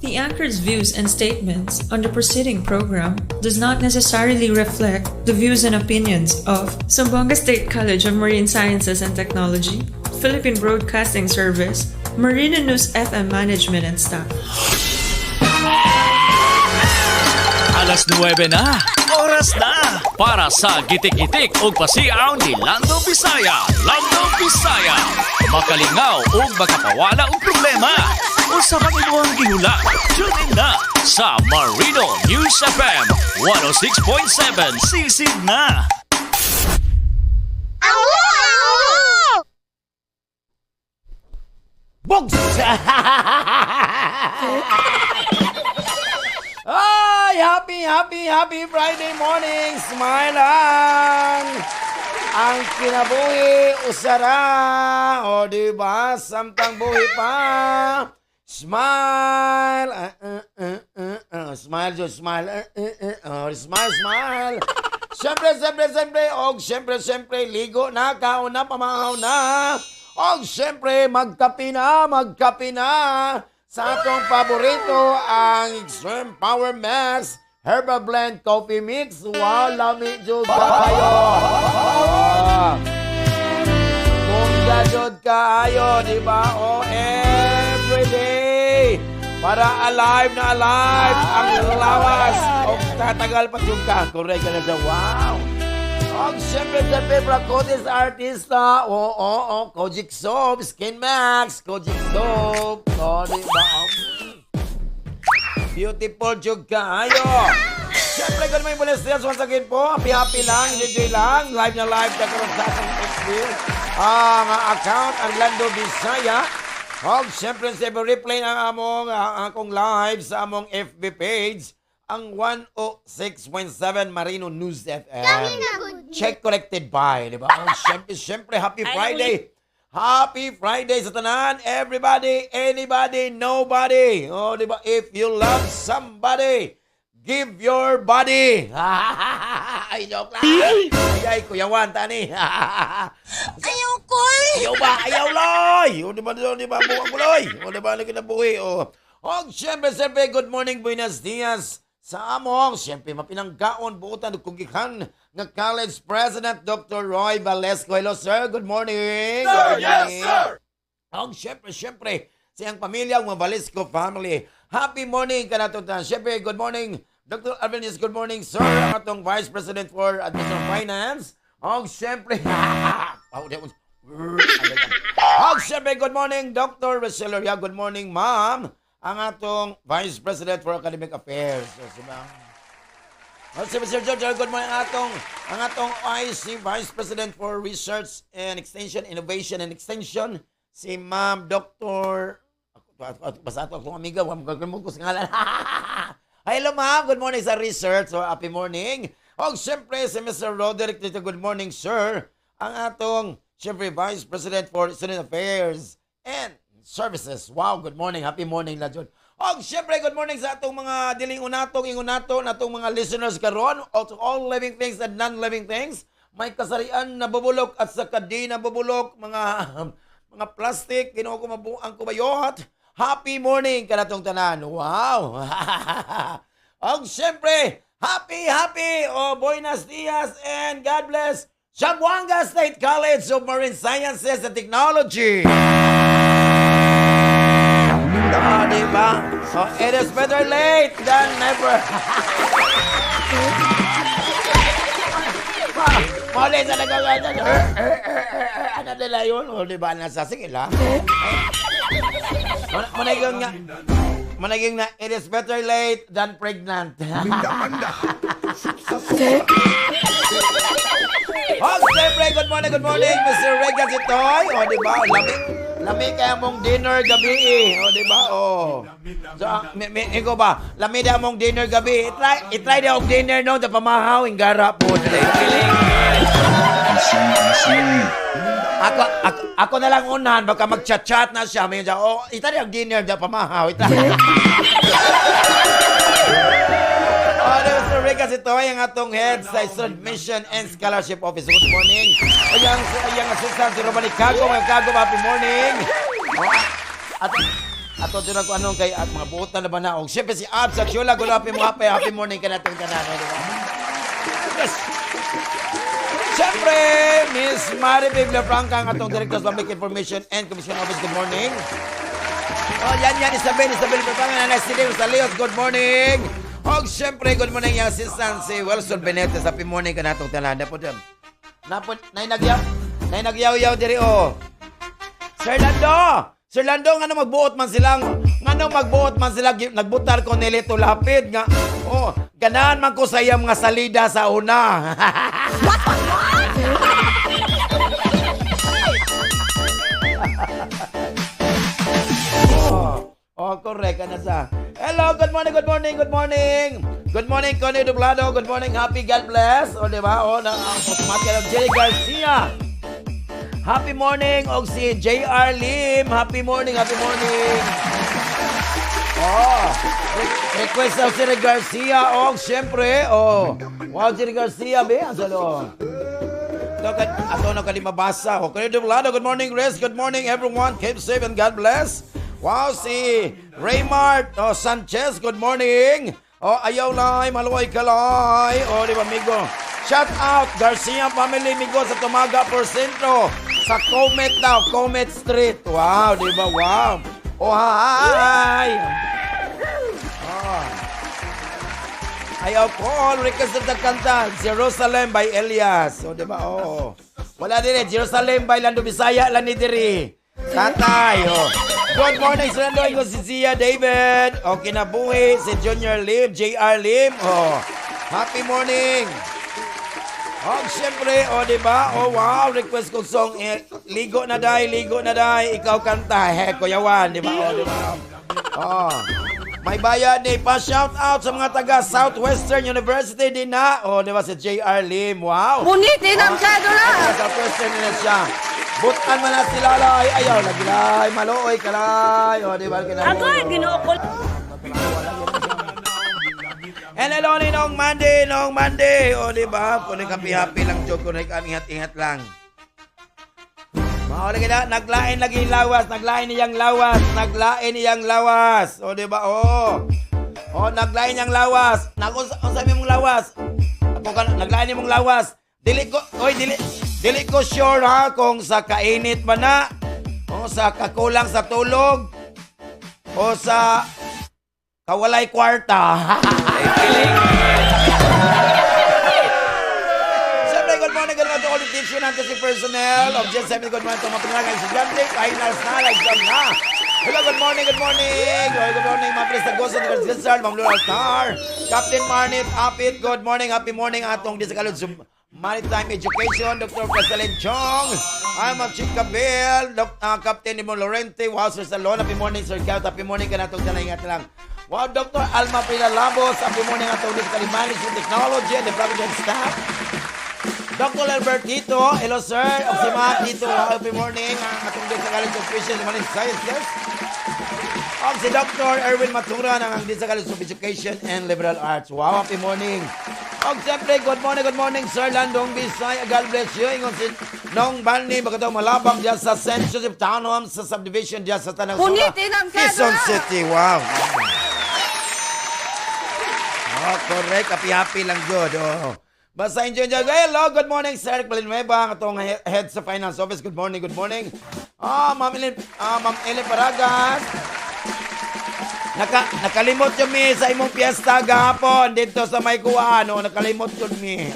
The anchor's views and statements on the preceding program does not necessarily reflect the views and opinions of Zamboanga State College of Marine Sciences and Technology, Philippine Broadcasting Service, Marino Newsfm Management and Staff. Alas 9 na, oras na para sa Gitik-Gitik o Pasiyaw ni Lando Bisaya. Lando Bisaya, makalingaw o makapawala o problema o sa mag-ibuang gihula. Tune in na sa Marino Newsfm 106.7 Sisig na. Bugs! Ay, happy Friday morning! Smile lang! Ang kinabuhi, usara! O, diba? Samtang buhi pa! Smile! Smile, just smile! Smile! Siyempre! Og, siyempre, ligo na, kaon na, pamahaw na! Og, siyempre, magkapi na! Sa atong paborito, ang Extreme Power Max Herbal Blend Coffee Mix. Wow, lami jud kayo. Kung jud kayo, di ba? Oh, everyday. Para alive na alive ang lawas. O tatagal pa jud ka. Correct ka na siya. Wow. Og siyempre, Bracotis Artista. Kojic Soap, Skin Max, Kojic Soap. O, diba? Beautiful jug kayo. Siyempre, kung may bulas niya, once again po, happy lang, enjoy lang. Live na live, karoon sa ating Facebook. Ang account, ang Lando Bisaya. Og siyempre, replay ang among akong live sa among FB page. Ang 106.7 Marino Newsfm. Check connected by, di ba? Siyempre, happy Friday. Happy Friday sa tanan. Everybody, anybody, nobody. Oh, di ba? If you love somebody, give your body. Ay, joke lang. Ay, kuyawan, tani. Ayaw ko. Ayaw ba? Ayaw, loy. O, di ba, buwang ko, loy. O, di ba, kinabuhi. O, siyempre, good morning, buenos dias. Sa among, siyempre, mapinanggaon, buutan, kugikan, ng College President Dr. Roy Valesco. Hello, sir. Good morning. Sir, yes, sir. Siyempre, siyang pamilya, mga Valesco family. Happy morning ka na ito. Siyempre, good morning, Dr. Alvenius. Good morning, sir. Ang atong Vice President for Administration Finance. Siyempre, siyempre, good morning, Dr. Roseloria. Good morning, ma'am. Ang atong Vice President for Academic Affairs. Sir George, good morning. Ang atong IC Vice President for Research and Extension, Innovation and Extension, si Ma'am Dr. Basta ito akong amiga, magkakalmog ko sa ngalan. Hello, ma'am. Good morning sa research. So, happy morning. Siyempre, si Mr. Roderick dito, good morning, sir. Ang atong, siyempre, Vice President for Student Affairs and Services. Wow, good morning. Happy morning na dyan. Siyempre, good morning sa atong mga diling ingunato, natong mga listeners karon, to all living things and non-living things. May kasarian na bubulok at sa kadi na bubulok, mga plastic, kinuha ko mabuang kubayot. Happy morning ka natong tanan. Wow. Siyempre, happy. Buenos dias and God bless Zamboanga State College of Marine Sciences and Technology. Diba? It is better late than never. Mali sa nagaganda. Ano nila yun? O, diba? Nasasingil, ha? Managing na, it is better late than pregnant. Siyempre, good morning, Mr. Regan Sitoy. O, diba? Lami kaya mong dinner gabi O, diba? So, ikaw ba? Lami na mong dinner gabi. Itry na ang dinner no. Da pamahaw, ingara po. Ako na lang unahan. Baka mag-chat-chat na siya. May itry ang dinner da pamahaw. Mr. Regan Sitoy, ang atong head sa Submission and Scholarship Office. Good morning. Ayang assistant si Romani Cago. Mga Cago, happy morning. ato din ako anong kay at mga buotan na ba na. O siyempre si Abs at Shula, happy morning ka natin ka na. Yes. Siyempre, Miss Mari Biblia Franca, ang atong Director of Public Information and Commission Office, good morning. Oh, yan, Isabel Franca, Nanay Silvio Salios, good morning. O siyempre, good morning yung assistant si Wilson Benetes, happy morning ka natong tanan. Napod, nagyaw-yaw diri o. Sir Lando, nga magbuot man sila, nagbutar ko nilito lapid nga. Oh, ganahan man ko sa iyang mga salida sa una. Correct ka na sa. Hello, good morning. Good morning, Connie Dublado. Good morning, happy God bless. O, diba? O, automatic of Jerry Garcia. Happy morning, og si JR Lim. Happy morning. Oh, request of Jerry Garcia. Og, syempre, wow, Jerry Garcia, be, ang salo. Ato na kalimabasa. O, Connie Dublado, good morning, Rez. Good morning, everyone. Keep safe and God bless. Wow, si Raymart Sanchez, good morning. Ayaw lay, maluoy kalay. Di ba, amigo? Shout out, Garcia family, amigo, sa Tumaga por Centro. Sa Comet Street. Wow, di ba? Wow. Hi. Ayaw Paul, request of the kanta, Jerusalem by Elias. Di ba? Wala din Jerusalem by Lando Bisaya, Lani Diri. Tatay, Good morning, Sir Lando. Si Zia David. Kinabuhi. Si Junior Lim. JR Lim. Happy morning. Siyempre, diba? Wow. Request kong song. Ligo na day. Ikaw kanta. Kuyawan. Diba? Diba? May bayad ni pa-shout out sa mga taga Southwestern University din na. Diba? Si JR Lim. Wow. Punit, inamsyado na. Southwestern din na siya. Butan man na sila lay, ayaw lagilay, malooy kalay, di ba kinabuhi? Ako ay ginuokol. And hello ni Nong Monday, di ba? Kung happy lang joke, kung ingat lang. Mahuli ka na, naglain niyang lawas, di ba? Naglain niyang lawas. Sabi mong lawas. Naglain niyang lawas. Dili ko sure ha kung sa kainit ba na, o sa kakulang sa tulog, o sa kawalay kwarta. Siyempre, good morning to all the teacher natin si personnel of Gen 7. Good morning to mga pinangang estudyante. Finals na, exam na. Hello, good morning. Good morning, mga Prestagoso, ni Gazal, Ma'am Laura Star, Captain Marnit, Apit. Good morning, happy morning atong di sa kalod Maritime Education, Dr. Casalin Chong, I'm a Chica Bell, Captain Imon Lorente, wow, Sir Salon, happy morning, Sir Gaut, happy morning ka na itong talingat lang. Wow, Dr. Alma Pilalabos, happy morning atong Discali Management Technology and the Provident Staff. Dr. Albertito, hello sir, si Matt dito, happy morning, atong Discali Nutrition and Sciences. Si Dr. Erwin Matura ng Discali Education and Liberal Arts, wow, happy morning. Siyempre, good morning, Sir Landong Bisaya. God bless you. Ingon si Nong Bani, bagataw malabang dyan sa St. Joseph Townhome, sa subdivision dyan sa Tanang Sula, Quezon City. Wow. Correct. Happy lang, good. Basta enjoy. Hello, good morning, Sir Clinueva, atong head sa Finance Office. Good morning. Ma'am Ellen Paragas. Nakalimot yun mi sa imong piyesta gahapon dito sa may kuwaan. Nakalimot yun mi.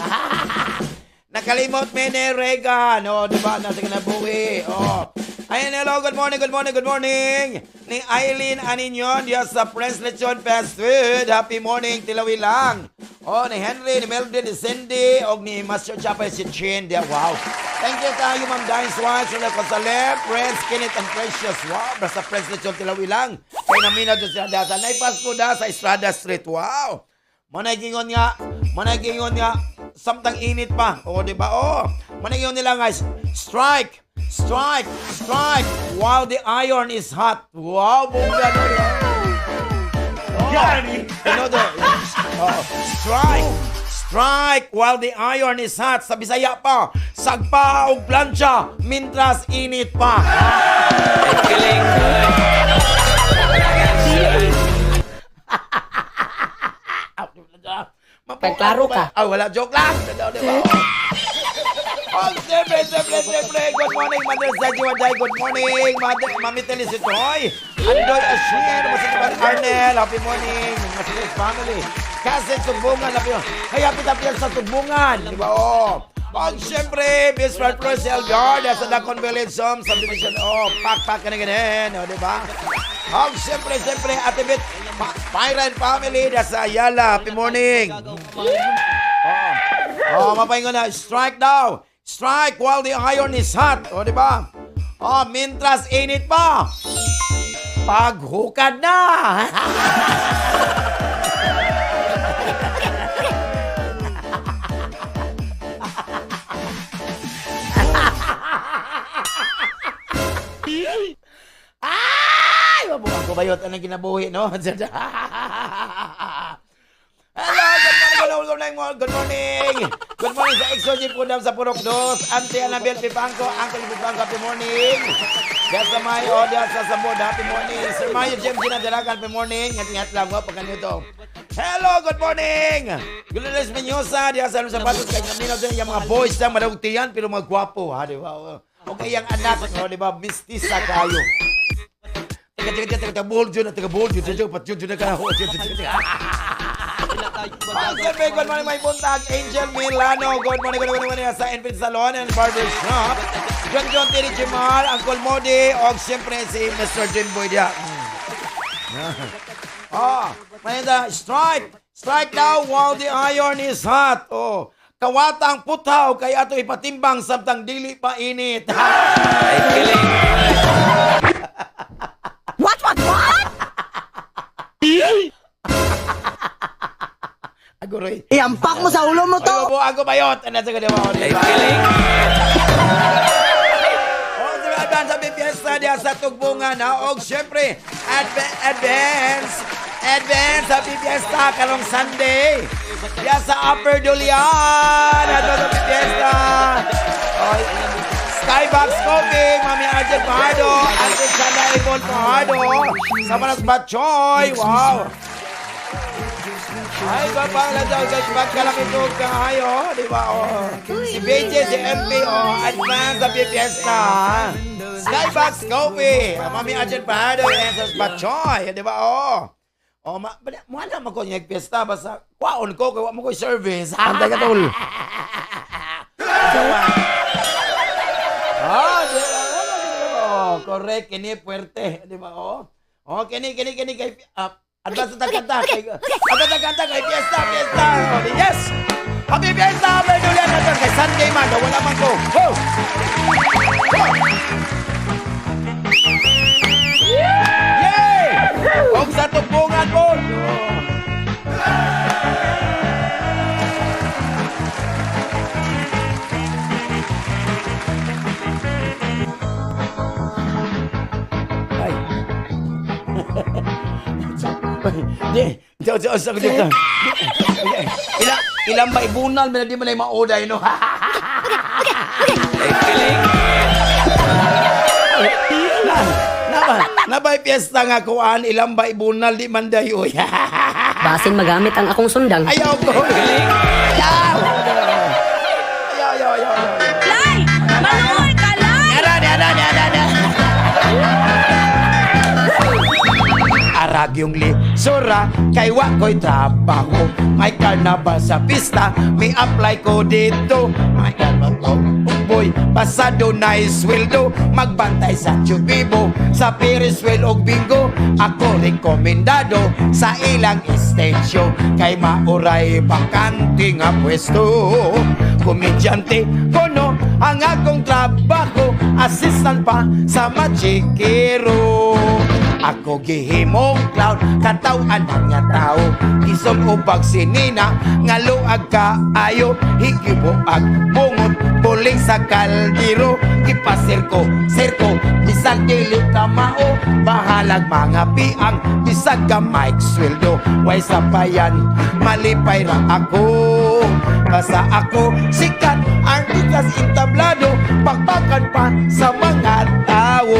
Nakalimot mi ni Regan. Diba? Nasa kinabuhi. Ayan, hello. Good morning. Ni Eileen Aninyon. Yes, sa Prince Lechon Fast Food. Happy morning. Tilawi lang. Ni Henry, ni Melvin, ni Cindy, o ni Master Chapay, si Chin. Wow. Thank you tayo, Ma'am Dines Watch, Sula Consalem, Prince, Kenneth, and Precious. Wow, basta Prince Lechon Tilawi lang. Kaya namin na doon siya dasa. Naipas ko da sa Estrada Street. Wow. Managingon nga. Samtang init pa. Diba? Managingon nila guys. Strike. While the iron is hot. Wow, bongga doon. Strike while the iron is hot. Sa Bisaya pa, sagpa o plancha, mintras init pa. Pagklaro ka. Wala, joke lang. Di ba? Siyempre. Good morning, Mother Zaji Waday. Good morning, Mami Telisitoy. Andoy Ashwin. Masitipan Arnel. Happy morning. Masitipan family. Kasi Tugbungan. Kaya pitapil sa Tugbungan. Di ba? Siyempre, Miss Fred Florcel Guard. Sa Dacon Village Home. Subdivision. Pak ka na ganyan. Di ba? Siyempre, Ate Bit. Pyran family. Sa Ayala. Happy morning. Mapahingo na. Strike daw. Strike while the iron is hot. Di ba? Mintras init pa. Paghukad na. Ay! Mabuhay ko ba yun? Anong kinabuhi, no? Hello, good morning. Good morning sa Exogy Pudam sa Purok Dos. Auntie Annabel Pipangko, Uncle Pipangko, happy morning. Diyan sa may diyan sa Sambod, happy morning. Sir Mayo Jem Ginadarakan, happy morning. Ingat lang, pag ganito. Hello, good morning. Gululis Menyosa, diyan sa Sapatos, kay Camino din, yung mga boys lang, madagutiyan, pero magwapo, ha, di ba? Okay, yung anak, di ba, mistisa kayo. Taga-boljo na, good morning, my buntag, Angel Milano. Good morning sa Enfield Salon and Barber Shop. John Tiri Jimal, Uncle Modi, o siyempre si Mr. Jinboy dia. Manita, strike now while the iron is hot. Kawatang putaw, kaya ato ipatimbang samtang dili pa init. What? Agoy. Iampak mo sa ulo mo to. Ako bayot. Ano sa kanila mo? Sa piesta diya sa Tugbungan. O siyempre, advance sa piesta karong Sunday. Diya sa Upper Dulian. Ano sa piesta? Skybox Coffee, Mami Arjen Pahardo, Auntie Chanda Ibon Pahardo, sa Manas Batchoy. Wow! Ay, kapala daw, guys, magkalakitog ka kayo, di ba? Si BJ, si MP, advance sa piesta. Skybox Coffee, Mami Arjen Pahardo, and sa Batchoy, di ba? Wala mo ko niyag piesta, basta kwaon ko, kaya mo ko service. Antay ka, tol. Correct, kini puerte, di ba? Kini kay advance ta kanta kay fiesta. Yes. Happy fiesta, Berdulian natin kay Sunday man, wala man ko. Yay! Og sa Tugbungan mo. Ilang ba ibunal, di mo na yung maoday, no? Nabay piyesta nga kuan, ilang ba ibunal, di man dayo. Basin magamit ang akong sundang. Ayaw ko. Ayaw. Lai! Manuoy ka, Lai! Arag yung lisura, kay wako'y trabaho. May karnabal sa pista, may apply ko dito. May karnabal boy, pasado na isweldo. Magbantay sa Chubibo, sa Ferris wheel og bingo. Ako rekomendado sa ilang estensyo, kay mauray bakante nga pwesto. Komedyante kono ang akong trabaho, assistant pa sa Machikero. Ako gihimong clown, katawan nga tao. Isog ubag sinina, ngaluag ka ayo. Higibuag bungot, buling sa kaldiro. Kipasirko, bisag dili ka mao. Bahalag mga piang, bisag ka Mike sweldo. Way sabayan, malipay ra ako. Basta ako sikat, artikas intablado. Pagpakan pa sa mga tao.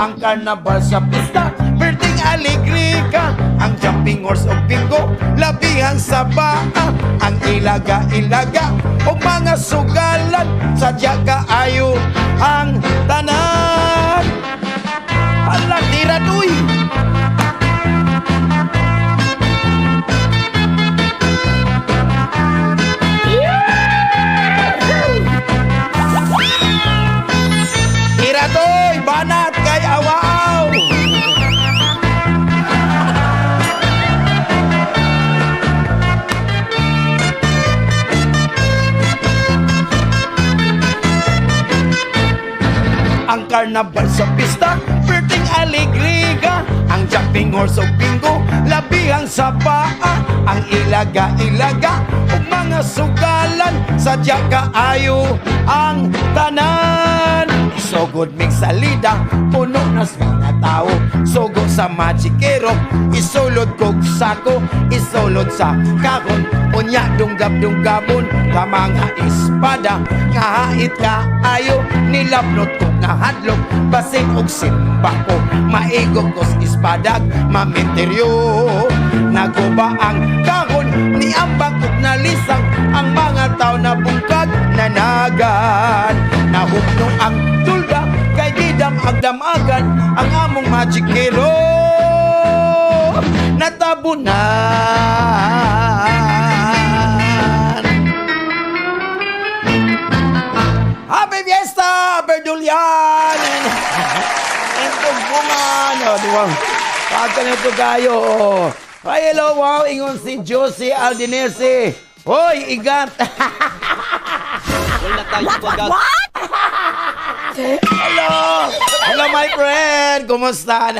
Ang karnabal sa pista, birthing alegri ka. Ang jumping horse o bingo, labihang sa baa ang ilaga-ilaga o mga sugalan sadya kaayo ang tanan. Hala, tira doy. Tira doy, banat kay awaw. Ang karnabal sa pista, perting aligriga, ang jumping horse o bingo, labihang sa paa, ang ilaga-ilaga, ug mga sugalan, sadya kaayo ang tanan. Isugod mig salida, puno na sa mga tao, sugo sa magikero, isulod kog sako, isulod sa kahon, unya dunggab-dunggabon, ka mga espada, kahait kaayo, nilapnot ko nga hadlok, basig og simba ko, maigog kos ispadag, maminteryo. Naguba ang kahon, niambak ug nalisang, ang mga tao na bungkag, nanagan. Nahukno ang tulda, kay gidam agdamagan, ang among magic hero, natabunan. Happy Fiesta, Berdulian! And tugpungan! O, di ba? Pagka nito kayo, o. Ay, hello, wow, ingon si Josie Aldinese. Hoy, igat! What? Hello! Hello, my friend! Kumusta?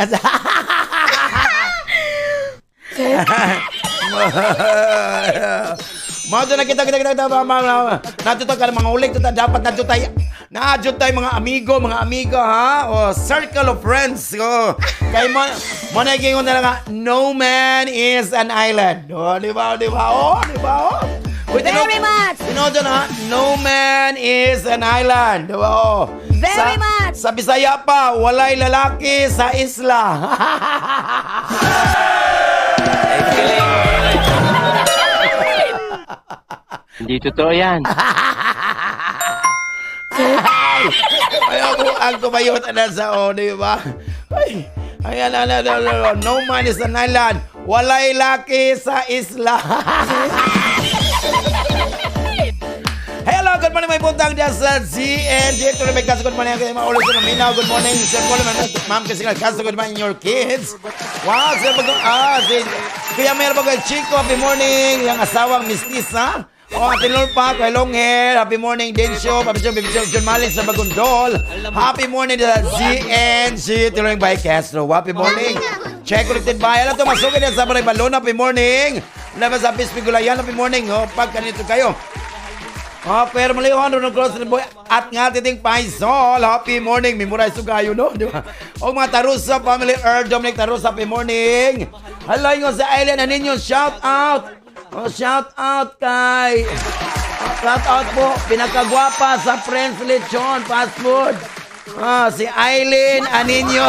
Mga na kita natutog ka ng mga ulit dapat natutay mga amigo ha, o circle of friends, o kay mo naging na lang, no man is an island, o di ba Very much. Tinodo na, no man is an island, o Very much. Sa Bisaya pa, walay lalaki sa isla. Hindi totoo yan. Ang kumayot na sa o, di ba? Ay, ayan, no man is an island. Walay laki sa isla. Hello, good morning, may puntang dyan sa ZND. Ito na may kaso, good morning. Kaya maulit sa naminaw, good morning. Sir Paul, ma'am, kasi kaso, good morning, your kids. Wow, sir, kaya mayroon ba kayo, Chico, happy morning. Yung asawang mistisa. O, Ate Lulpa, kay long hair. Happy morning, Densyo. Happy John Malin sa Bagundol. Happy morning sa ZNC. Tuloy by Castro. Happy morning. Check collected by. Alam ito, masukin yan sa Balay Balon. Happy morning. Labas sa Pispigulayan. Happy morning. O, pag kanito kayo. O, pero maliwan rin ng cross boy. At nga titing Paisol. Happy morning. Memorize ko kayo, no? Di ba? O, mga Tarusa family. Dominic Tarusa. Happy morning. Hello, yung sa island na ninyo. Shout out. Oh, shout out kay shout out po pinakagwapa sa Friends Lechon Fast Food. Si Eileen Aninyo.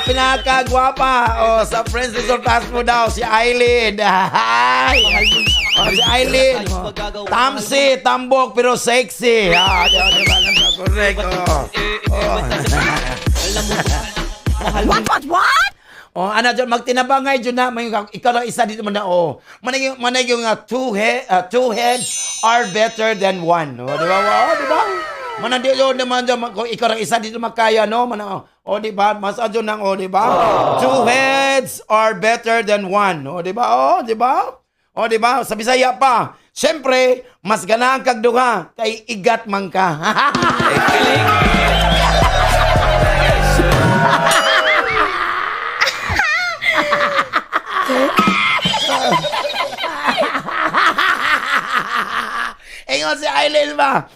Pinakagwapa sa Friends Lechon Fast Food daw si Eileen. Si Eileen. Tamsi, tambok pero sexy. Correct. What? Oh, ano dyan, magtinabangay dyan na, ikaw lang isa dito mo na, oh. Manay yung two heads are better than one. Oh, di ba? Oh, di ba? Manay yun naman dyan, kung ikaw lang isa dito makaya, no? Oh, di ba? Mas adyo nang, oh, di ba? Two heads are better than one. Oh, di ba? Oh, di ba? Oh, di ba? Sa Bisaya pa. Siyempre, mas ganahan kag duha, kay igat man ka. Ingon si Aileen ba?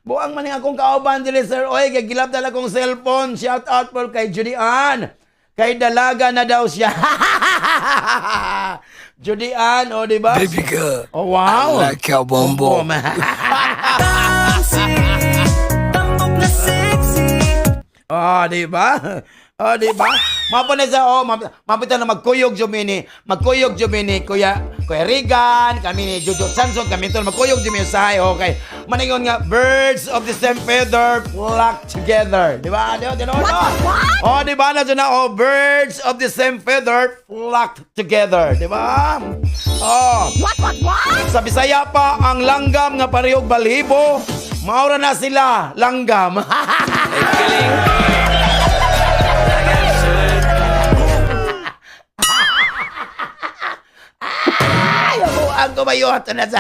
Buang man akong kauban dili sir. Oy, gilap dala kong cellphone. Shout out po kay Judy Ann. Kay dalaga na daw siya. Judy Ann, oh, di ba? Baby girl. Oh, wow. I like your bombom. Oh, di ba? Di ba? Mapunay sa, mapunta na magkuyog Jumini, Kuya Regan, kami ni Jojo Sanson, kami ito magkuyog Jumini sa okay. Maningon nga, birds of the same feather flock together. Di ba? Di ba na dyan na, birds of the same feather flock together. Di ba? What? Sa Bisaya pa, ang langgam nga parehog balibo, maura na sila, langgam. Ang kumayot na sa...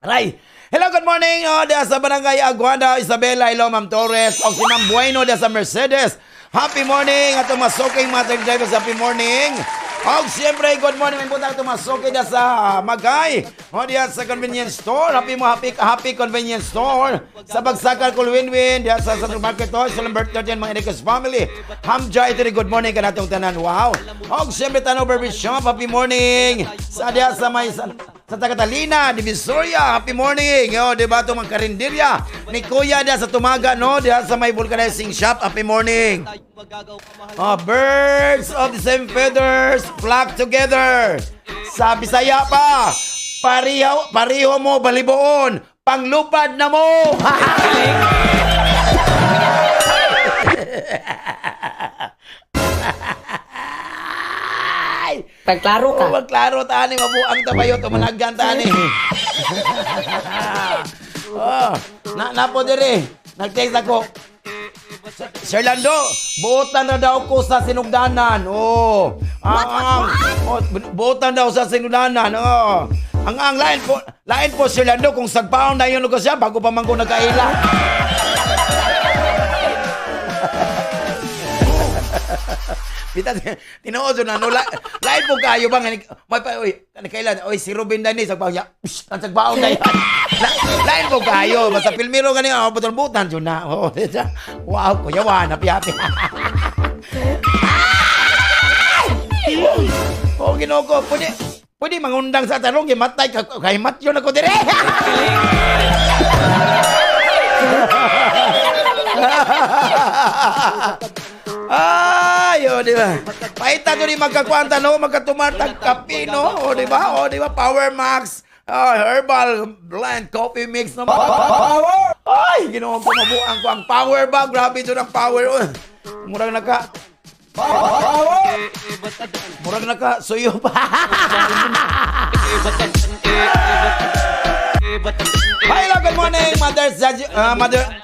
Aray! Hello, good morning! Diya sa Barangay Aguada, Isabela, hello, Ma'am Torres. O si Ma'am Bueno, diya sa Mercedes. Happy morning! At masuking mga truck drivers, happy morning! O siyempre, good morning! May punta ito masuking diya sa Magay. O diya sa convenience store. Happy convenience store. Sa Bagsakan, Kulwinwin. Diya sa supermarket to. Sa Lamberto dyan, mga Enriquez family. Hamja, ito rin good morning ka natong tanan. Wow! O siyempre, Tano Barber Shop, happy morning! Sa diya sa may... Sa Catalina, Divisoria, happy morning. Yo, di ba ito mga karinderya? Ni Kuya diya sa Tumaga, no? Diya sa may vulcanizing shop, happy morning. Birds of the same feathers flock together. Sa Bisaya pa, pariho mo baliboon, panglupad na mo. Pagklaro ka. Magklaro tani, mabuang tabayot, umanaggan tani. Napo dire, nag-text ako. Sir Lando, buotan na daw ko sa sinugdanan. Buotan daw sa sinugdanan. Ang lain po Sir Lando, kung sagpaon na yun ko siya, bago pa man ko nagkaila. Bita tinuod na no lain po kayo bang kailan si Ruben Danis sagbaon niya ang sagbaon na yan lain po kayo basta filmiro gani butol-butan jud na wow kuya wan happy Ginoo pwede mangundang sa tarong gimatay kay matyo na ko dire. Di ba? Paita doon magkakwanta, no? Magkatumatag kape, no? Di ba? Power Max, herbal blend coffee mix, no? Power! Ay, ginawa ko mabuang ko ang power ba? Grabe doon ang power. Murang suyo pa. Hello, good morning, Mother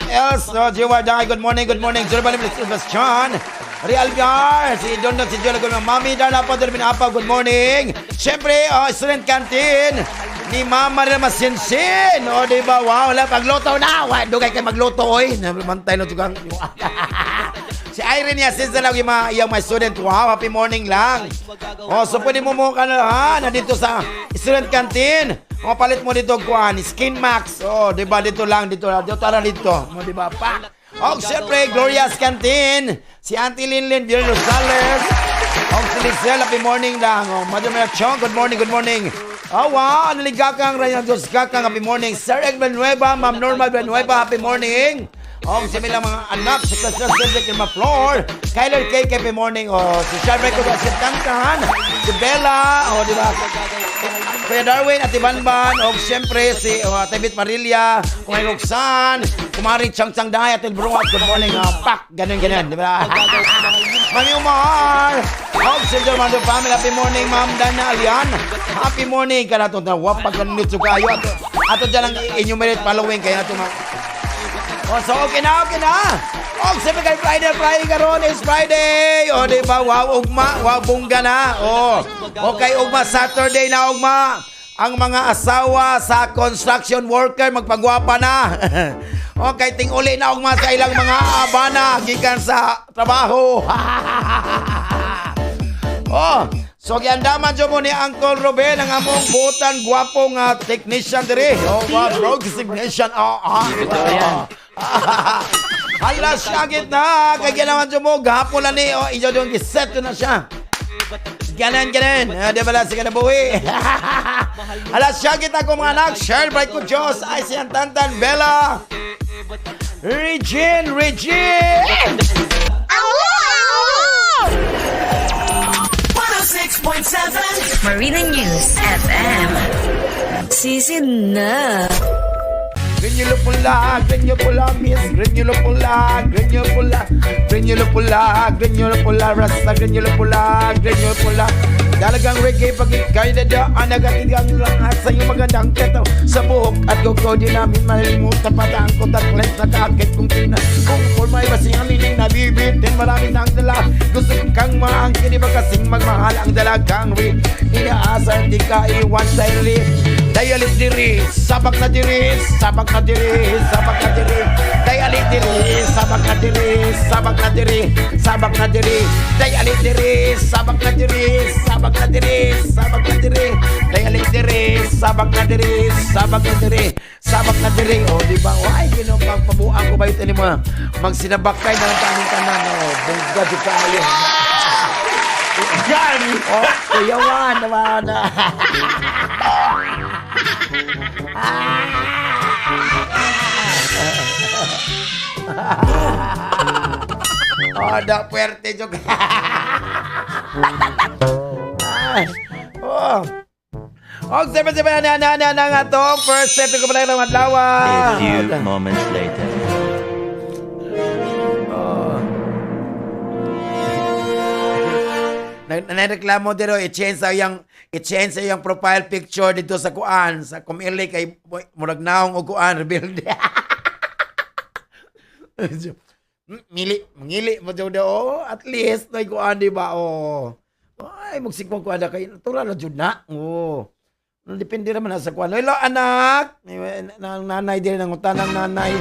Els, Jiwa Dangay, good morning, Jurban Sebastian, Real Gar, si Don, si John, good morning, Mami Dana, Padre Binapa, good morning. Siyempre, student canteen, ni Mama rin masinsin, diba, wow, magluto na, dugay kayo magluto, mantay na tukang, si Irene niya, since na lang yung my student, wow, happy morning lang. So pwede mo ka na, nandito sa student canteen. Palit mo dito kuhan, Skin Max. Diba dito lang, dito. Diba pa? Siyempre, Gloria's Canteen. Si Auntie Linlin, Bill Rosales. Si Lizelle, happy morning lang. Madam Chong, good morning. Wow, naligakang, Ryan Diyos Kakang, happy morning. Sir Ed Benueva, Ma'am Norma Benueva, happy morning. Si Mila mga anak, si Christian Cedric in my floor. Kyler K, happy morning. Si Sharbre ko, si Tantan. Si Bella, diba? Kuya Darwin at Ibanban, siyempre si Tebit Marilia, Kuya Roxanne, Kumaring Chang Dahay at Ilbruat, good morning, Pak, ganun, di ba? Mami Umar, si Germando Family, happy morning, Ma'am Dana Alian, happy morning, ka na ito, wapag ganunit so kayo, ato dyan ang enumerate following, kaya na ito, so okay na. Siyempre kay Friday karon is Friday. Di ba? Wow, ugma. Wow, bungga na. Okay, ugma. Saturday na, ugma. Ang mga asawa sa construction worker, magpagwapa na. Okay, ting-uli na, ugma, sa ilang mga abana. Gikan sa trabaho. So giandaman dyan mo ni Uncle Ruben ang among butan, gwapong technician diri. Bro, technician. Hala siya gitna. Kaya ginawan dyan mo, gahapon na ni. Ijo doon, giset na siya. Ganan. Di ba lang siya nabuhi? Hala siya kita ko mga anak. Share, bright ko Diyos. Ay siyang Tantan, Bella. Regine! Marino Newsfm. Season na. Granulo pula, miss. Granulo pula, rasta, granulo pula. Dalagang reggae pag ikay dadaan, nagatigang lahat sa iyong magandang keto. Sa buhok at gogo, di namin malilimutan patang ko taklet na kakit kong tina. Kung formay basing lining nabibitin, marami nang dala. Gusto kang maangkin, di ba kasing magmahal ang dalagang rin. Inaasar, di ka iwan sa ili. Dayalit diri, sabak na diri. Dayalit diri, sabak na diri. Dayalit diri, sabak na diri. O, di ba? Ay, ginopagpabuan ko ba ito ni mga magsinabakay ng tanong tanan. O, bungga di kayo. Yan! O, kuyawan naman. Oh, da puerte juga. Oh. Og sepa na nga to. First step ko pala ng adlaw. A few moments later. Nagreklamo dito i-change yung profile picture dito sa kuan sa kumili kay murag naong og kuan rebuild. Mangili mo daw at least na kuan di ba ay magsikmong kuan da kay natural na jud na. Depende naman sa kuan. Hello anak. Nanay din ng utanang nanay.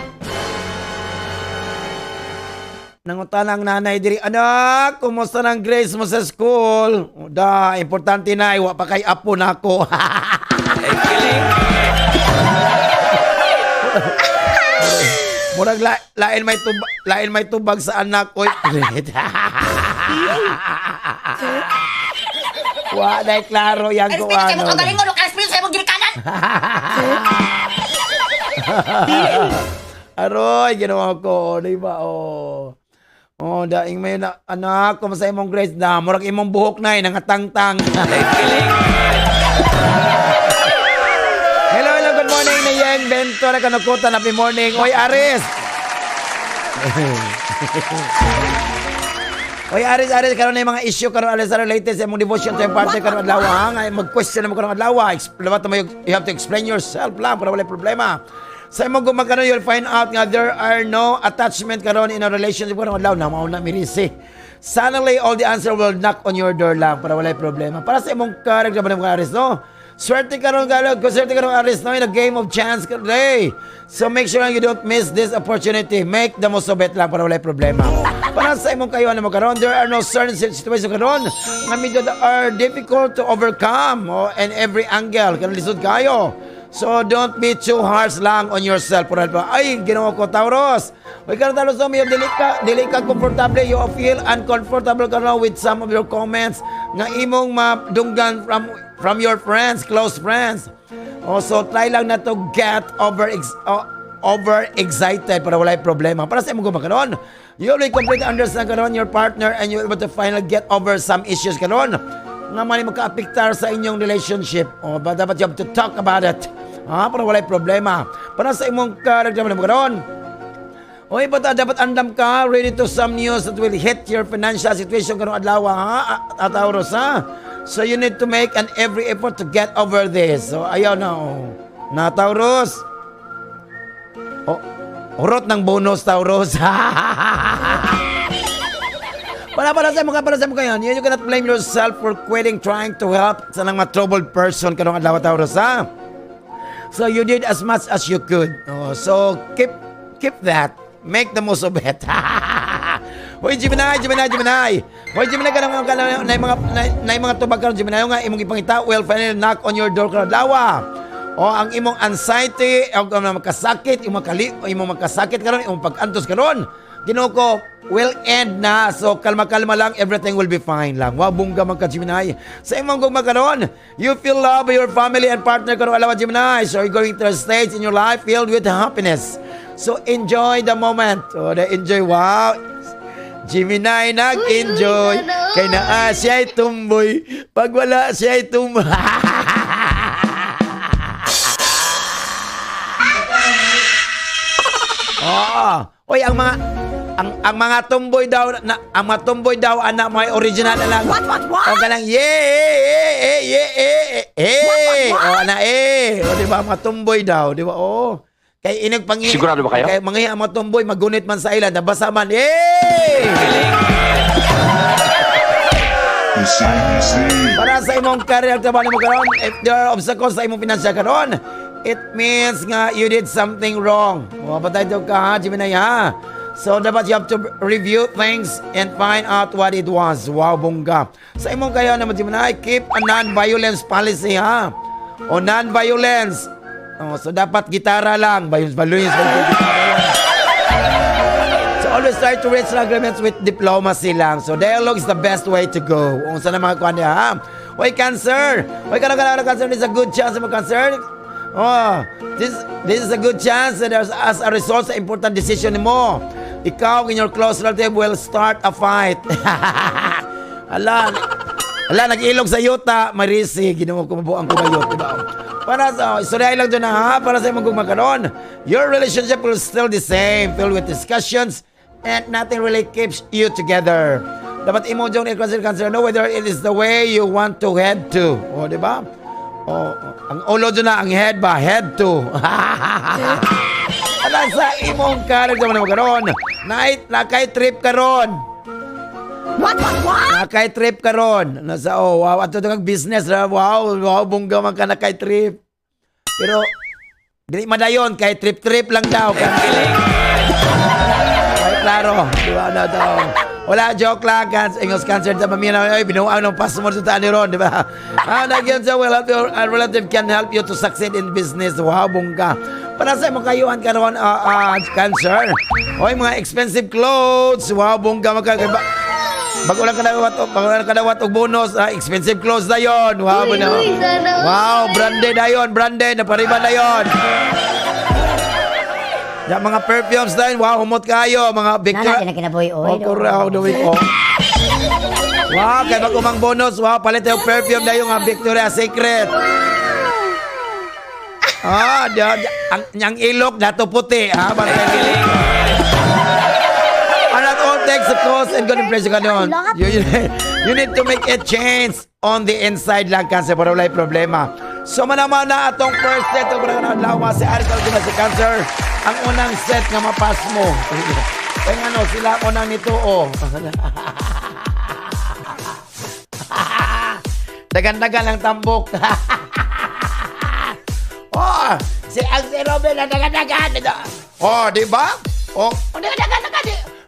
Nangutanang nanay diri, anak, kumusta ng grades mo sa school? Da, importante na, iwa pa kay apo na ako. Murag lain may tubag sa anak ko. Wa dai klaro yang ko ano. Aroy, ginawa ko, di ba? Daing may anak, kumusta imong grades na? Murag imong buhok na, nangatangtang. Hello, good morning na Yang Bento na kanukutan. Happy morning. Oy, Aris! Oy, Aris, karon na yung mga issue karon alis sa latest sa imong devotion to yung party karon adlaw. Mag-question naman karon adlaw. You have to explain yourself lang para wala problema. Sa imong gumagano, you'll find out nga there are no attachment karon in a relationship karon adlaw na mauna mirisi. Suddenly, all the answer will knock on your door lang para walay problema. Para sa imong character ba ng Aris, no? Swerte karon Aris, no? In a game of chance today. So make sure you don't miss this opportunity. Make the most of it lang para walay problema. Para sa imong kayo mo karon, there are no certain situations karon nga medyo are difficult to overcome and every angle karon lisod kayo. So don't be too harsh lang on yourself. Ay, ginawa ko Taurus. Huwag ka na Taurus, dili ka comfortable. You feel uncomfortable ka na with some of your comments nga imong madunggan from your friends, close friends. So try lang na to get over-excited para walay problema. Para sa imong gumakaroon, you will completely understand karon your partner and you will be able to finally get over some issues karon nga mali magka-apektar sa inyong relationship. But dapat you have to talk about it. Para walay problema. Para sa imong character mo karon. Dapat andam ka ready to some news that will hit your financial situation karon adlaw Taurus So you need to make an every effort to get over this. So ayaw na Taurus. Urot ng bonus Taurus. Para sa mga yan, you cannot blame yourself for quitting trying to help sa mga troubled person kanong adlaw Taurus So you did as much as you could. So keep that. Make the most of it. Hoy Gemini. Hoy Gemini kanang mga tubag karon Gemini nga imong ipangita will finally knock on your door karon adlaw. Ang imong anxiety, ang makasakit, imong makasakit karon, imong pag-antos karon. Ginoo ko will end na. So kalma-kalma lang, everything will be fine lang. Wabungga man ka Gemini. Sa imong gugma karon, you feel love by your family and partner karon alawa Gemini. So you're going through a stage in your life filled with happiness. So, enjoy the moment. So, enjoy. Wow. Gemini nag-enjoy. Kay naa siya'y tumboy. Pag wala siya'y tumboy. Oy, ang mga tumboy daw ang mga tumboy daw anak may original na lang. What? O kanang O ana O di ba mga tumboy daw, di ba? Oh. Kay inig pangi. Sigurado ba kayo? Kay mga tumboy magunit man sa ila, nabasa man. Para sa imong career trabaho mo karon, if there are obstacles sa imong financial karon, it means nga you did something wrong. Patay daw ka ha, Gemini ha. So dapat you have to review things and find out what it was. Wow, bongga. Sa imong kaya naman Gemini, keep a non-violence policy ha. O non-violence. So dapat gitara lang. Violence. So always try to reach agreements with diplomacy lang. So dialogue is the best way to go. Kung saan na mga kuwan niya ha. Oy, Cancer. Oy, Cancer. This is a good chance mo, Cancer. Oh, this is a good chance that as a result sa important decision mo, ikaw and your close relative will start a fight. Ala, nag-ilog sa yuta, Marisi, ginawa ko mabuang kumayot, diba? Para sa, istorya lang dyan ha, para sa imong gumakaroon, your relationship will still the same, filled with discussions, and nothing really keeps you together. Dapat imo dyan i-consider no whether it is the way you want to head to. O, diba? O, ang ulo dyan na, ang head ba? Head to. Alam sa imong karir naman mo karon. Nakay trip karon. What? Nakay trip karon. Nasa wow, ato tong business ra. Wow, bungga man ka nakay trip. Pero dili madayon kay trip lang daw kan. Ay klaro, di ba na daw. Wala, joke lang. Ingos Cancer sa pamilya. Ay, binuang ng passport sa taan ni Ron, di ba? Nagyan sa your relative can help you to succeed in business. Wow, bongga. Para sa mga kayuhan ka ron, Cancer. Oy, mga expensive clothes. Wow, bongga. Bago lang kadawat og bonus. Expensive clothes na yun. Wow, wow, branded na yun. Branded, napariban na yun. Yung mga perfumes na yun, wow, humot kayo. Mga Victor. Nana, kinaboy, oy. Wow, kaya mag-umang bonus. Wow, palit yung perfume na yung Victoria's Secret. Ang ilok, dato puti. Not all takes a cost and good impression ka doon. You need to make a change on the inside lang kasi para wala problema. So manaman na atong first set of lawa si Ariel Guma si Cancer. Ang unang set nga mapas mo. Kaya ano, sila unang nito Dagan-dagan ang tambok. Si Robin na dagan-dagan. Di ba? Dagan-dagan.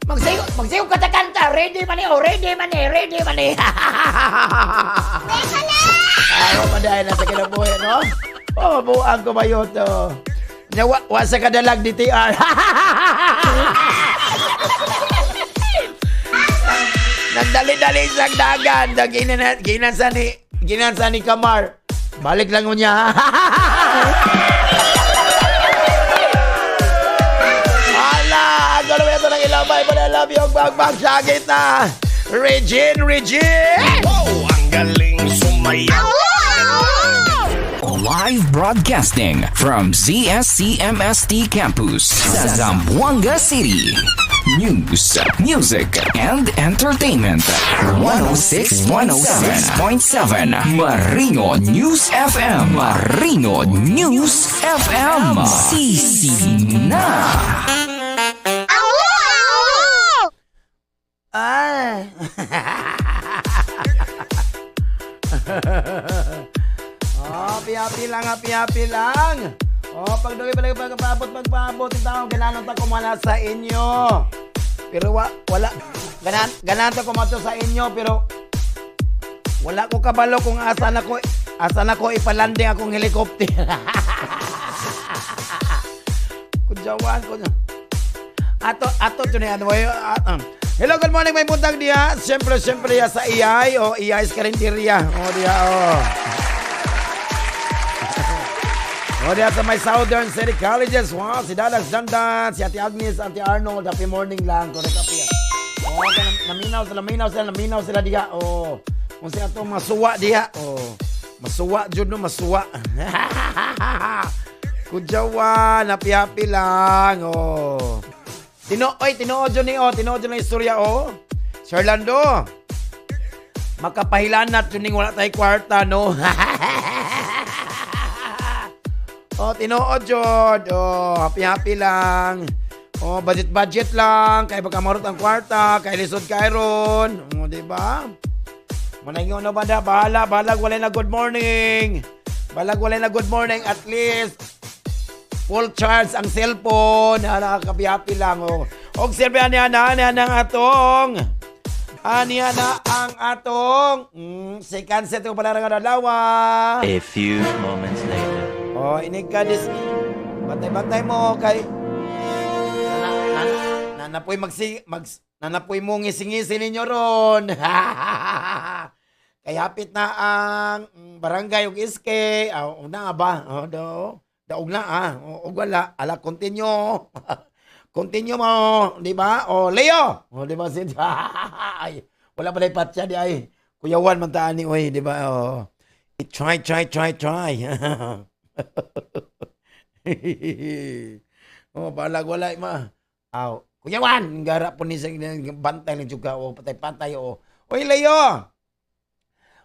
Magsayo ka ta kanta. Ready man eh. Ayaw pa dahil nasa kinabuhi, no? Mabuang ko ba yun to? Wasa ka dalag DTR. Nagdali-dali sa dagan. Ginansa ni Kamar. Balik lang niya. Ito ng ilamay pa na love yung bagbag sa gitna. Regine! Wow, ang galing sumayaw. Live broadcasting from ZSCMST Campus sa Zamboanga City. News, music, and entertainment. 106.7 Marino Newsfm. Marino Newsfm. Sisi na. Happy lang. Pagpaabot yung tao, gananon ta kumala sa inyo. Pero wala, gananon ta kumato sa inyo, pero wala ko kabalo kung asa na ko ipalanding akong helicopter. Kudyawan ko na. Ato ito na yan. Hello, good morning, may buntag diya. Siyempre ya sa iyay. Iyay is karinderya. Diya, O, diyan sa may Southern City Colleges. Wow, si Dadas Dandan, si Ate Agnes, Ate Arnold, happy morning lang. Correct up yan. O, naminaw sila diya. O, kung siya itong masuwa diya. O, masuwa, Jud, no, masuwa. Kudyawa, napi-happy lang. O, tinood Jud ni, o, tinood Jud na istorya, o. Sir Lando, makapahilanat Jud ning wala tayo kwarta, no? Oh, tinood Jod. Oh, happy lang. Oh, budget lang. Kaya baka marot ang kwarta. Kaya lisod kairon. Oh, di ba? Manayong na ba na? Balag walay na good morning. At least, full charge ang cellphone. Nakakapi-happy lang. Oh. Og silbi niya na ang atong. Aniya na ang atong. Second set ko pala nga dalawa. A few moments later. Oh, inig ka dis. Bantay mo kay nanapoy mo ngisi-ngisi ninyo ron. Kay hapit na ang barangay ug iske. Una ba? Daog na og wala. Ala continue. Continue mo, di ba? Leo. Di ba si ay, wala pa dai patya di ay. Kuyawan man ta ani oy, di ba? Try. Balag wala ma. Kuyawan, gara po ni sa bantay lang juga patay. Oy Leo.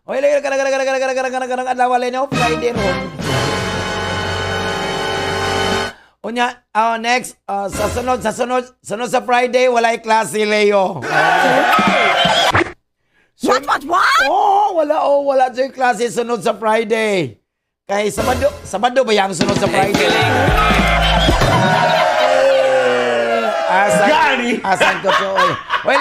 Kadang adlaw Leo Friday ron. Unya, next, sa sunod sa Friday walay klase Leo. What? Wala dyan klase sunod sa Friday. Kay Sabado ba yung sunod sa Friday? Asan ko to. Well,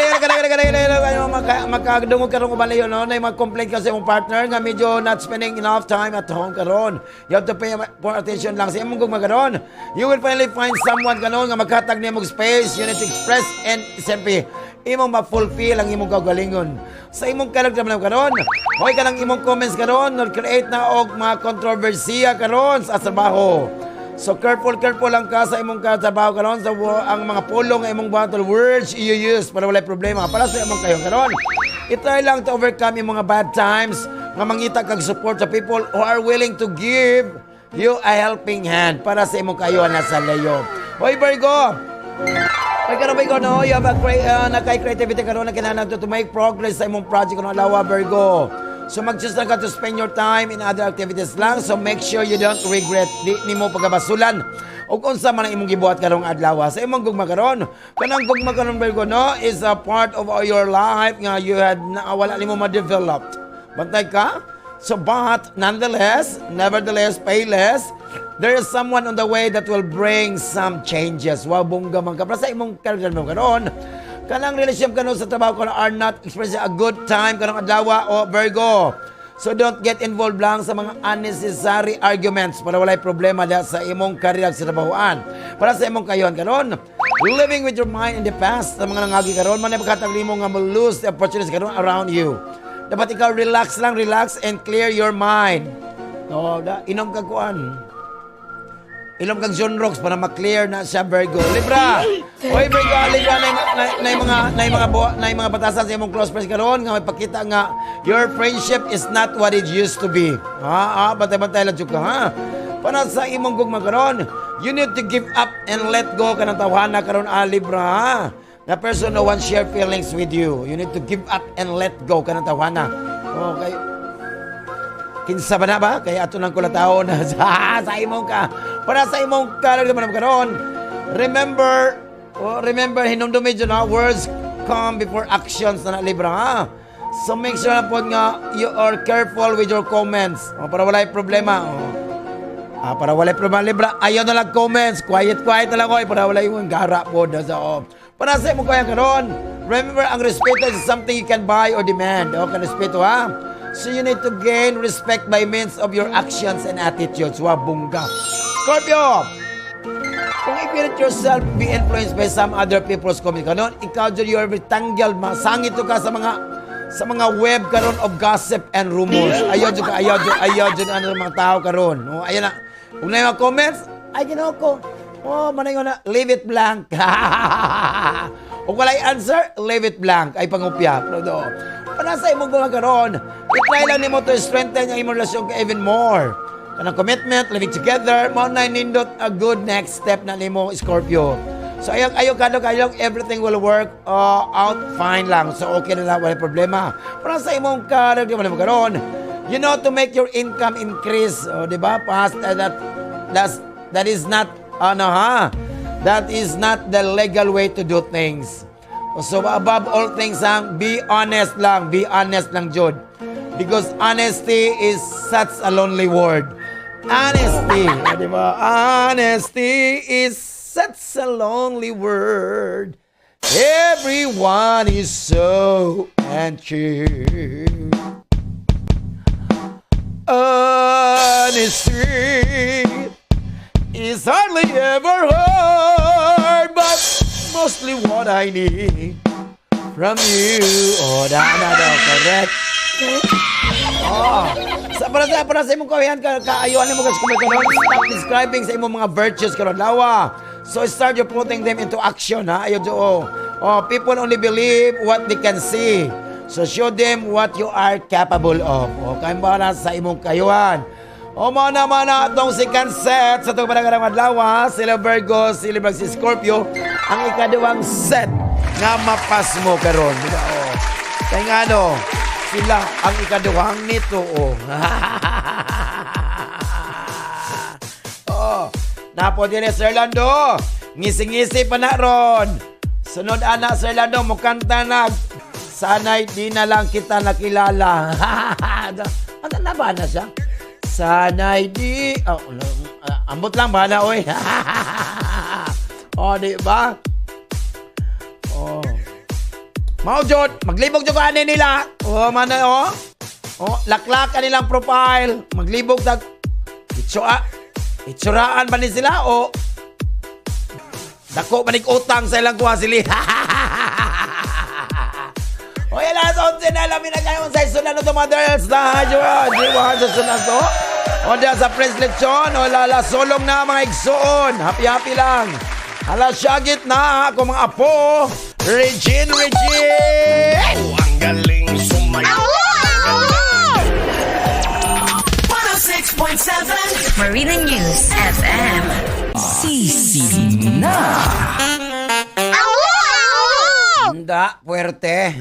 magkadungog ka rin ubali yun, no? Na mag-complain ka sa iyong partner nga medyo not spending enough time at home karon. You have to pay more attention lang sa iyong magkaroon. You will finally find someone kanon nga magkatag niya mong space, you need to express, and siyempre, imong ma-fulfill ang imong kagalingon. Sa imong character man karon, hoy ka lang imong comments karon, create na og mga kontrobersiya karon sa trabaho. So careful lang ka sa imong trabaho karon sa ang mga pulong nga imong battle words you use para walay problema para sa imong kayo karon. I-try lang to overcome yung mga bad times nga mangita kag support sa people who are willing to give you a helping hand para sa imong kayo na sa layo. Hoy Virgo, no? You have a great creativity karon na kinahanglan to make progress sa imong project karon alawa Virgo. So mag-choose lang ka to spend your time in other activities lang. So make sure you don't regret di nimo pagabasulan. O kung sa man ang imong gibuhat karong adlaw sa imong gugma karon. Kanang gugma karon Virgo, no, is a part of your life nga you had wala nimo ma-develop. Bantay ka? So but nevertheless, pay less. There is someone on the way that will bring some changes. Wow, bongga man ka. Para sa imong character mo karon. Kanang relationship kanon sa trabaho ko are not expressing a good time kanang adlaw o Virgo. So don't get involved lang sa mga unnecessary arguments para walay problema diha sa imong career sa trabahoan. Para sa imong kayon karon, living with your mind in the past sa mga nangagi karon man makatag nimo nga lose the opportunities karon around you. Dapat ikaw relax and clear your mind. No, inom kag kuan. Ilom kang John Rocks para ma-clear na siya Virgo. Libra! Oy Virgo, Libra na yung mga batasan sa imong close friends karon nga may pakita nga your friendship is not what it used to be. Bantay-bantay lang ka, ha? Para sa imong gugma karon, you need to give up and let go ka ng tawhana karon, Libra, ha? Na person no one share feelings with you. You need to give up and let go ka ng tawhana. Okay. Kinsa ba na ba? Kaya ato nang kulataon na sa imong ka. Para sa imong karag naman karon. Remember, hinumdum medyo na words come before actions na Libra, ha? So make sure na po nga you are careful with your comments. Para walay problema. Para walay problema Libra, ayaw na lang comments. Quiet na lang ko. Para walay yung gara po. Para sa imong kaya karon. Remember, ang respeto is something you can buy or demand. Okay, respeto, ha? So you need to gain respect by means of your actions and attitudes. Wabungga. Scorpio! Kung i-let yourself be influenced by some other people's comment kanon, ikaw dyan you're retangled, masangit ka sa mga web karon of gossip and rumors. Ayaw dyan mga tao karon. Ayan na. Kung na yung comments, ay ginoo ko. Manay ko na, leave it blank. Kung wala'y answer, leave it blank. Ay pangupya. Pero do, panasa imong mga karon, itry lang nimo to strengthen yung imong relasyon ka even more. Kanang commitment, living together, mo na nindot a good next step na nimo, Scorpio. So ayaw everything will work out fine lang. So okay na lang, wala problema. Para sa imong karon, di mo na magkaroon. You know, to make your income increase, di ba? Past that is not that is not the legal way to do things. So above all things, be honest lang, Jud. Because honesty is such a lonely word. Honesty, di ba? Honesty is such a lonely word. Everyone is so anxious. Honesty is hardly ever hard, but mostly what I need from you. Correct. Para sa imong kawihan, kaayuhan mo kasi kumakaroon, stop describing sa imong mga virtues karon lawa. So start you putting them into action, ha? Ayaw do. People only believe what they can see. So show them what you are capable of. Kaya ba sa imong kayuhan. Mana itong si Cancer sa itong panagandang adlaw, sila Virgo, sila si Scorpio, ang ikaduhang set nga mapas mo karon. Kaya nga sila ang ikaduhang nito. Napo din Sir Lando, ngisi-ngisi pa na ron. Sunod anak Sir Lando, mukanta na. Sana'y di na lang kita nakilala. Ano na ba na siya? Sana'y di... ambot lang ba na, oy? Di ba? Maujod, maglibog yung kanin nila. Laklak ka nilang profile. Maglibog tag... Itsuraan ba ni sila, dako manig utang sa ilang kuha sili. Alas 11 na lamin na kayo sa isunan ng mothers na jiwa sa sunan to. Diyan sa press lechon, solong na mga igsoon. Happy lang. Syagit na ako mga apo. Regine. Ang galing sumayaw. 106.7 Marino News FM. Sisi na. Handa, puwerte.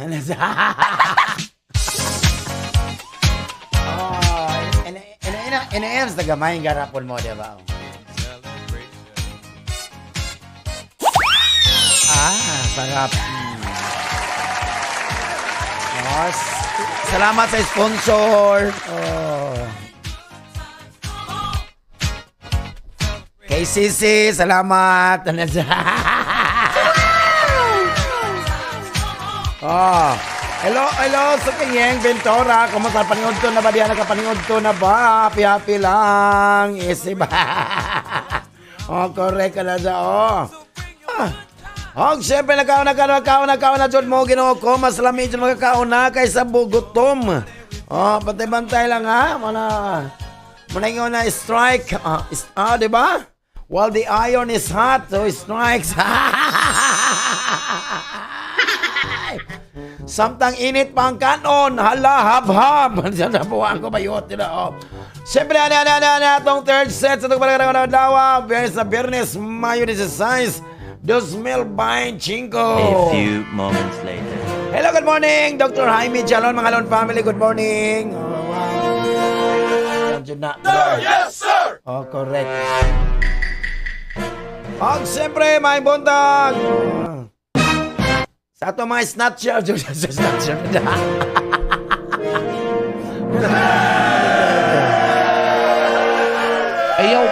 Ina-ems na gamay yung garapon mo, diba? Sarap. Salamat sa sponsor. KCC, salamat. Hello sa kanyang Ventura. Kumusta paningod to na ba? Diyan nakapaningod to na ba? Happy lang. Easy ba? Correct ka na siya. Siyempre nagkaon na dyan mo. Ginoo ko. Mas lamig dyan magkakaon na kaysa bugutom. Bantay-bantay lang ha. Manayong na strike. Diba? While the iron is hot, so it strikes. Samtang init pang kanon, hab-hab. Nabuhaan ko ba yun? Siyempre, itong third set sa itong panagandang dawa. Biyernes, Mayo 16, 2025. A few moments later. Hello, good morning, Dr. Jaime Chalon, mga Lone family, good morning. Yes, sir! Correct. Siyempre, may buntag. Sa ito mga snatcher. Ayaw,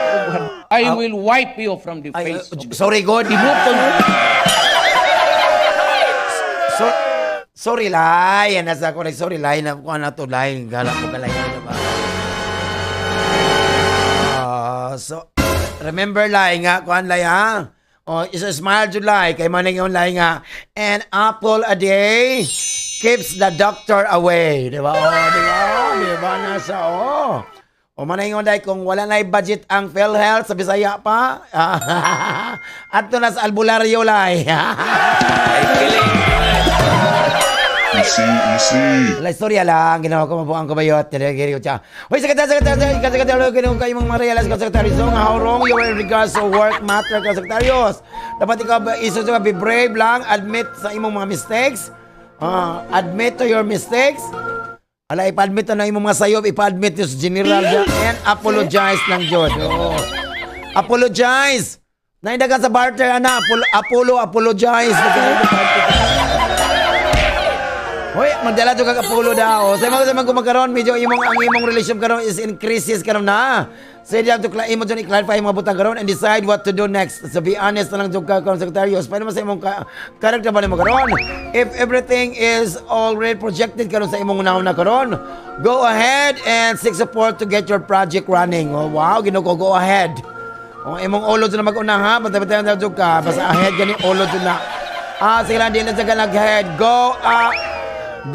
I will wipe you from the face. Sorry, God. Sorry, Lai. Nasa ko sorry, Lai. Kung ano to, Lai. Galak ko kalay. So, remember, Lai nga. Kung Lai, ha? Isa smile July. Kay maning yung Lai nga. An apple a day keeps the doctor away. Diba? Diba? Nasa, O manaingon day kung wala na budget ang PhilHealth sa Bisaya pa. Adto na sa albularyo lay. Easy. La istorya lang, ginawa ko mabuang kabayot. Giri ko siya. Hoy, sekretary, ginawa kayo mga realize ko, sekretary. So, how wrong you were in regards to work matter ka, sekretarios. Dapat ikaw, iso siya, be brave lang, admit sa imong mga mistakes. Admit to your mistakes. Ala, ipa-admit na imong mga sayob, ipa-admit yung general dyan, and apologize lang, Jod. Apologize! Naindagan sa barter, ana, apologize. Hoy, magdala to kag Apollo daw. Sa mga kumakaron, medyo ang imong relationship karon is increases karon na. So you have to imo dyan i-clarify mga butang karon and decide what to do next. So be honest na lang jud ka sekretarios. Paano man sa imong character ba nimo karon? If everything is already projected karon sa imong unahon na karon, go ahead and seek support to get your project running. Oh, wow, Ginoo, go ahead. Oh, imong ulod na mag-una ha, patay na jud ka. Basta ahead gani ulod na. Sige lang din sa head.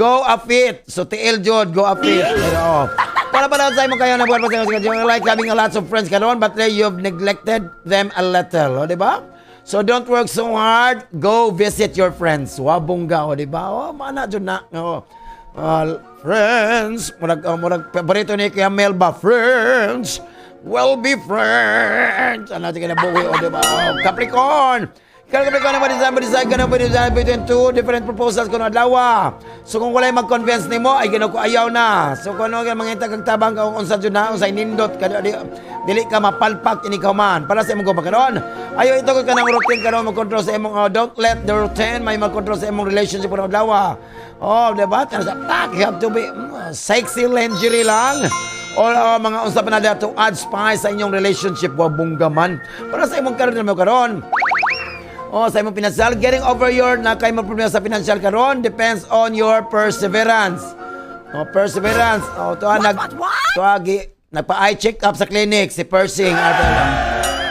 Go a fit. So, tiil jod, go a fit. Pero, para pa sa mo kayo na buwan pa sa you like having a lots of friends karon, but you've neglected them a little. O, diba? So, don't work so hard. Go visit your friends. Wabungga, o, diba? O, mana jod na. O, friends. Murag, paborito ni kaya Melba. Friends. Will be friends. Ano, tingin na buwi, o, diba? O, Capricorn. Capricorn naman decide ka na between two different proposals ko na adlaw. So kung walay mag-convince nimo ay ginoo ko ayaw na. So kung ano ka mangita kag tabang ka unsa jud na unsay nindot ka dili ka mapalpak ini ka man para sa imong karon. Ayaw ito ka nang routine karon mag-control sa imong don't let the routine may mag-control sa imong relationship ko na adlaw. Oh, diba? You have to be sexy lingerie lang. O mga unsa pa na to add spice sa inyong relationship wa bunggaman. Para sa imong karon. Sa imong financial, getting over your na kay mo problema sa financial karon depends on your perseverance. Perseverance. Nagpa-eye check up sa clinic si Persing.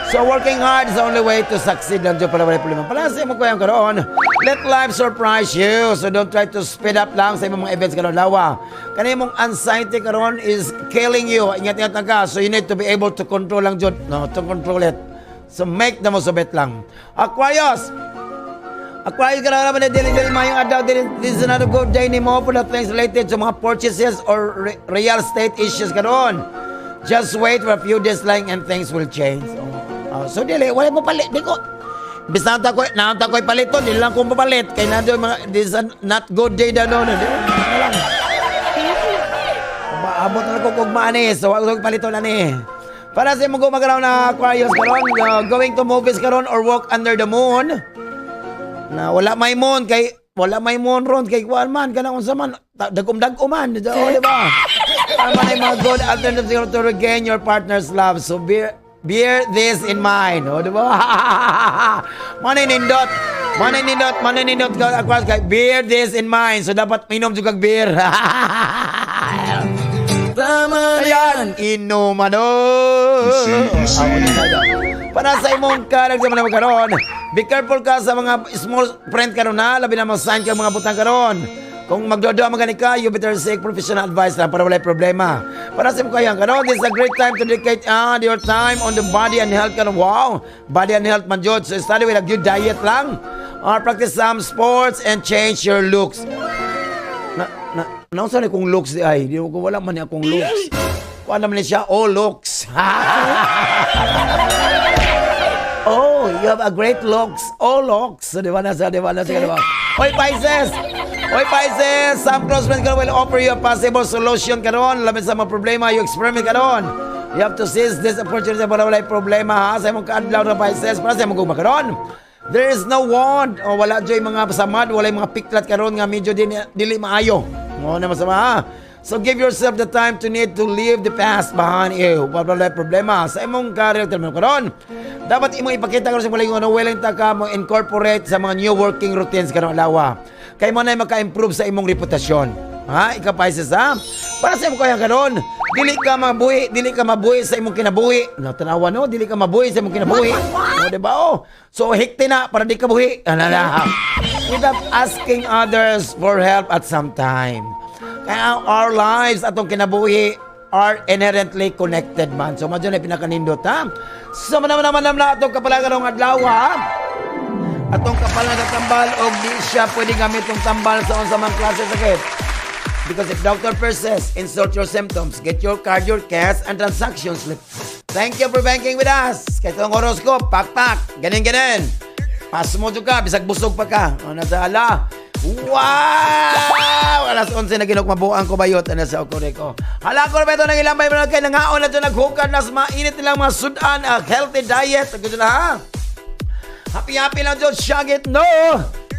So working hard is the only way to succeed lang dyan pala problema. Pala sa imong kayang karon, let life surprise you. So don't try to speed up lang sa imong mga events karon lawa. Kani imong anxiety karon is killing you. Ingat-ingat na ka. So you need to be able to control lang jud. No, to control it. So make the most of it lang. Aquarius ka na naman na dili mayong adlaw. This is not a good day anymore for the things related to mga purchases or real estate issues karon. Just wait for a few days lang and things will change. So dili, wala mo palit. Di ko. Bisa naanta ko palito, dili lang kong papalit. Kaya na doon mga, this is not good day na doon. Abot na ko kung maanis. So wag palito na ni. Para sa mga gumagalaw na Aquarius karon, going to movies karon or walk under the moon. Na wala may moon ron kay kuan man kana unsa man dagom-dagom man, di ba? Tama na mga good alternatives to regain your partner's love. So bear this in mind, di ba? Maninindot ka Aquarius kay bear this in mind. So dapat minom jud kag beer. Tama yan, inuman para sa imong character man karon. Be careful ka sa mga small friend karon na, labi na masign ka mga butang karon. Kung magdodo magani ka, you better seek professional advice lang para walay problema. Para sa imong kayang karon, this is a great time to dedicate your time on the body and health karon. Wow, body and health man jud. So study with a good diet lang, or practice some sports and change your looks. Naunsa na kong looks ay, di ko wala man akong looks. Kuha naman siya, looks. Oh, you have a great looks. Looks. Di ba na siya? Oy, Pisces, some close friends will offer you a possible solution karon. Laban sa mga problema, you experiment karon. You have to seize this opportunity para walay problema ha. Sa imong kaadlaw na Pisces, para sa imong gugma karon. There is no wand. Wala dyan mga pasamad, wala yung mga piklat karon nga medyo dili maayo. Na masama ha. So give yourself the time to need to leave the past behind you. Wala problema sa imong character mo karon. Dapat imong ipakita karon sa mga willing ta ka mo incorporate sa mga new working routines karon lawa. Kay mo na maka-improve sa imong reputasyon. Ha, ika-Pisces ha. Para sa imong kayang karon, dili ka mabuhi sa imong kinabuhi. Tanawa no, dili ka mabuhi sa imong kinabuhi. Diba? So hikti na para di ka buhi. Without asking others for help at some time. Kaya our lives atong kinabuhi are inherently connected man. So madyo na pinakanindot ha. So naman na itong kapalagan ng adlaw ha. Atong kapalan na tambal o di siya pwede gamit itong tambal sa unsamang klase sakit. Because if doctor persists, insult your symptoms, get your card, your cash, and transaction slip. Thank you for banking with us. Kaya itong horoscope, pak, ganin. Pas mo ka, bisag busog pa ka. O nasa ala. Wow! Alas 11 na ginukmabuan ko bayot. Ano sa okore ko. Hala ko na ito nang ilang mga kay nangaon na ito naghukad nas mainit nilang mga sudan, a healthy diet. Ito na ha. Happy lang dyan, Shagit, no?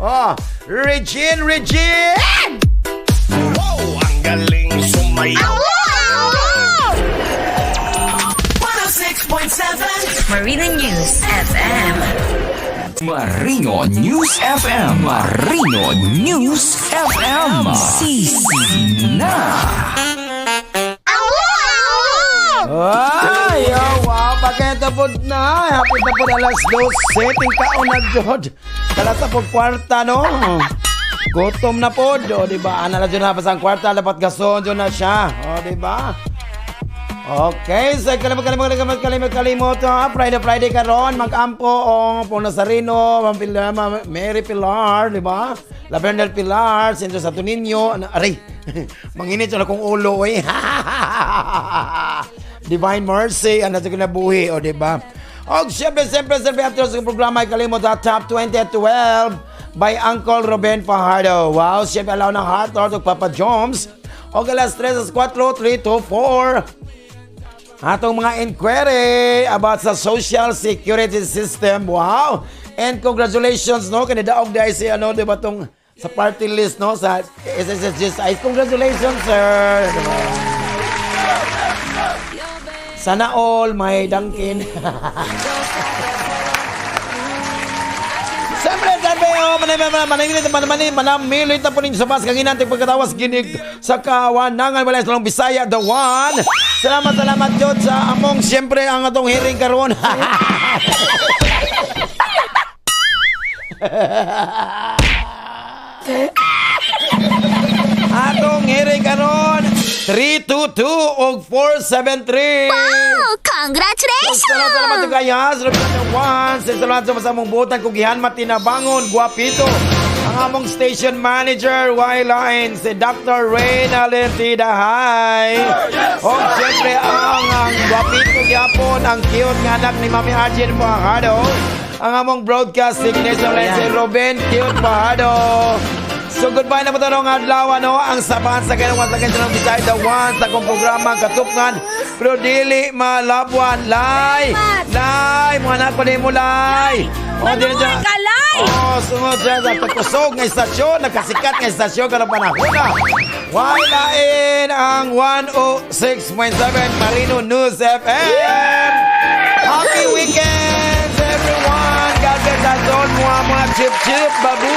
Oh, Regine! Wow, ang galing sumayaw. 106.7 Marino News FM. Marino News FM. Marino News FM. Sisi na. Ay, wow, pakita po na. Happy na po alas 12. Tingkaon na dyan. Kalasa po kwarta, no? Gutom na po, diba? Ana na dyan na pasang kwarta. Dapat gason dyan na siya. Diba? Okay, so kalimot ha. Friday karon mag-ampo o Nazareno, Mary Pilar, di ba? Lavender Pilar, Sentro Santo Niño, aray, manginit siya na kong ulo, eh. Divine Mercy, ano sa kinabuhi, o di ba? O siyempre, after sa programa ay kalimot ha, Top 20 at 12 by Uncle Ruben Fajardo. Wow, siyempre alaw ng Heart Lord of Papa Joms. O alas 3 4, 3 to 4. Atong mga inquiry about sa social security system. Wow! And congratulations, no? Kanidaog dahil si, ano, diba tong sa party list, no? Sa SSSGI. Congratulations, sir! Sana all may dangkin. Manamilit na po ninyo sa mas kaginanting pagkatawas ginig sa kawanangan walay sa Bisaya, the one. Salamat Diyod sa among siyempre ang atong hearing karon. Atong hearing karon 322 o 473. Wow! Congratulations! Salamat yung kaya. Salamat sa among butan kung gihan matinabangon, guwapito. Ang among station manager, Y-Line, si Dr. Reyna Lentidahay. O siyempre ang guwapito gyapon, ang cute nga anak ni Mami Arjen Fajardo. Ang among broadcast signature line si Ruben Cute Fajardo. So goodbye na po ito ng adlaw, no? Ang sabahan sa kailangan sa kailangan Bisaya, the one sa kong programa katupngan. Pero dili malabwan. Lay! Mga anak pa din mo, Lay! Manuhay ka, Lay! Sunod dyan sa pagkusog ng istasyon, nagkasikat ng istasyon ka ng panahon na. Walain ang 106.7 Marino News FM. Happy weekend, everyone! God bless us all. Mga chip-chip, babu!